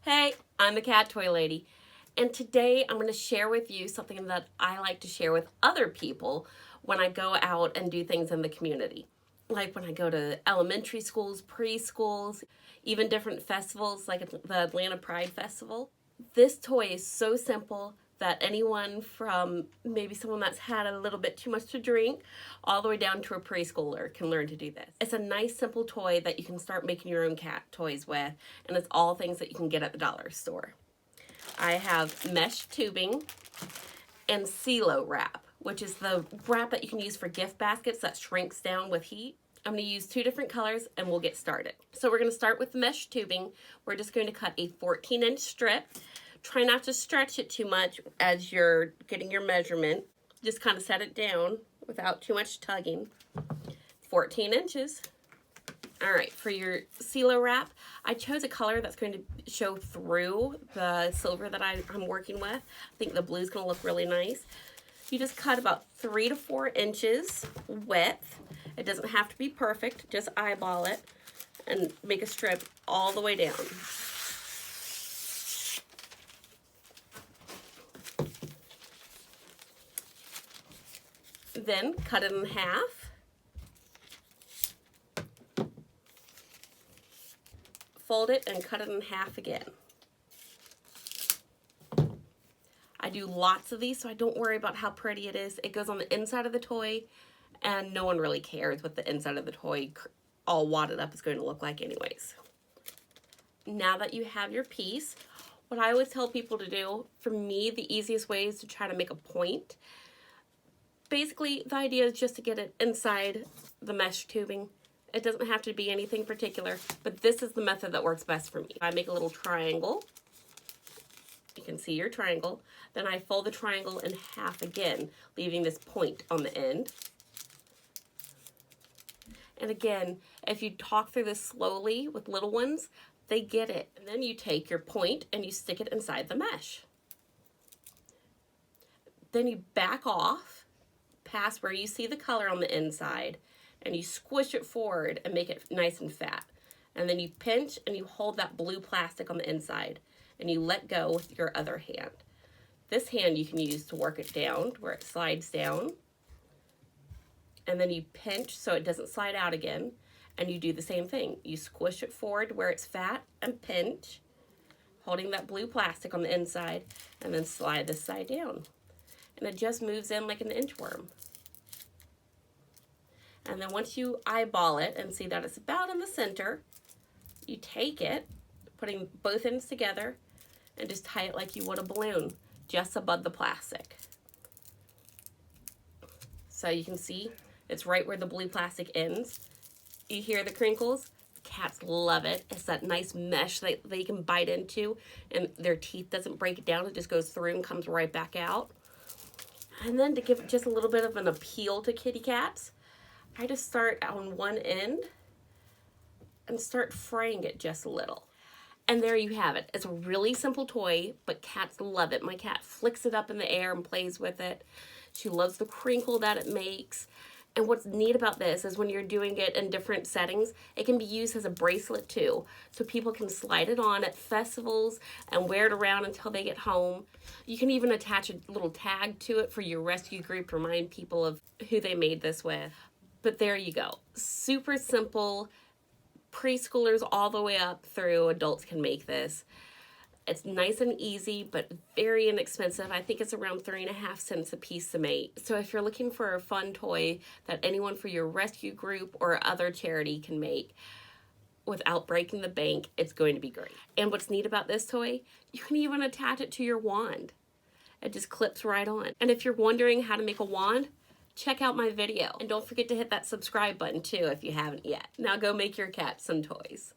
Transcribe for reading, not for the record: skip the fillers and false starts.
Hey, I'm the Cat Toy Lady, and today I'm going to share with you something that I like to share with other people when I go out and do things in the community. Like when I go to elementary schools, preschools, even different festivals like the Atlanta Pride Festival. This toy is so simple that anyone from maybe someone that's had a little bit too much to drink all the way down to a preschooler can learn to do this. It's a nice simple toy that you can start making your own cat toys with, and it's all things that you can get at the dollar store. I have mesh tubing and CeeLo wrap, which is the wrap that you can use for gift baskets that shrinks down with heat. I'm going to use two different colors and we'll get started. So we're going to start with the mesh tubing. We're just going to cut a 14-inch strip. Try not to stretch it too much as you're getting your measurement. Just kind of set it down without too much tugging. 14 inches. All right, for your CeeLo wrap, I chose a color that's going to show through the silver that I'm working with. I think the blue is going to look really nice. You just cut about 3 to 4 inches width. It doesn't have to be perfect, just eyeball it and make a strip all the way down. Then cut it in half. Fold it and cut it in half again. I do lots of these, so I don't worry about how pretty it is. It goes on the inside of the toy, and no one really cares what the inside of the toy all wadded up is going to look like anyways. Now that you have your piece, what I always tell people to do, for me, the easiest way is to try to make a point. Basically, the idea is just to get it inside the mesh tubing. It doesn't have to be anything particular, but this is the method that works best for me. I make a little triangle. You can see your triangle. Then I fold the triangle in half again, leaving this point on the end. And again, if you talk through this slowly with little ones, they get it. And then you take your point and you stick it inside the mesh. Then you back off past where you see the color on the inside, and you squish it forward and make it nice and fat. And then you pinch and you hold that blue plastic on the inside, and you let go with your other hand. This hand you can use to work it down where it slides down. And then you pinch so it doesn't slide out again, and you do the same thing. You squish it forward where it's fat and pinch, holding that blue plastic on the inside, and then slide this side down. And it just moves in like an inchworm. And then once you eyeball it and see that it's about in the center, you take it, putting both ends together, and just tie it like you would a balloon, just above the plastic. So you can see it's right where the blue plastic ends. You hear the crinkles? Cats love it. It's that nice mesh that they can bite into, and their teeth doesn't break it down. It just goes through and comes right back out. And then to give it just a little bit of an appeal to kitty cats, I just start on one end and start fraying it just a little. And there you have it. It's a really simple toy, but cats love it. My cat flicks it up in the air and plays with it. She loves the crinkle that it makes. And what's neat about this is when you're doing it in different settings, it can be used as a bracelet too. So people can slide it on at festivals and wear it around until they get home. You can even attach a little tag to it for your rescue group to remind people of who they made this with. But there you go. Super simple. Preschoolers all the way up through adults can make this. It's nice and easy, but very inexpensive. I think it's around 3.5 cents a piece to make. So if you're looking for a fun toy that anyone for your rescue group or other charity can make without breaking the bank, it's going to be great. And what's neat about this toy, you can even attach it to your wand. It just clips right on. And if you're wondering how to make a wand, check out my video. And don't forget to hit that subscribe button too if you haven't yet. Now go make your cat some toys.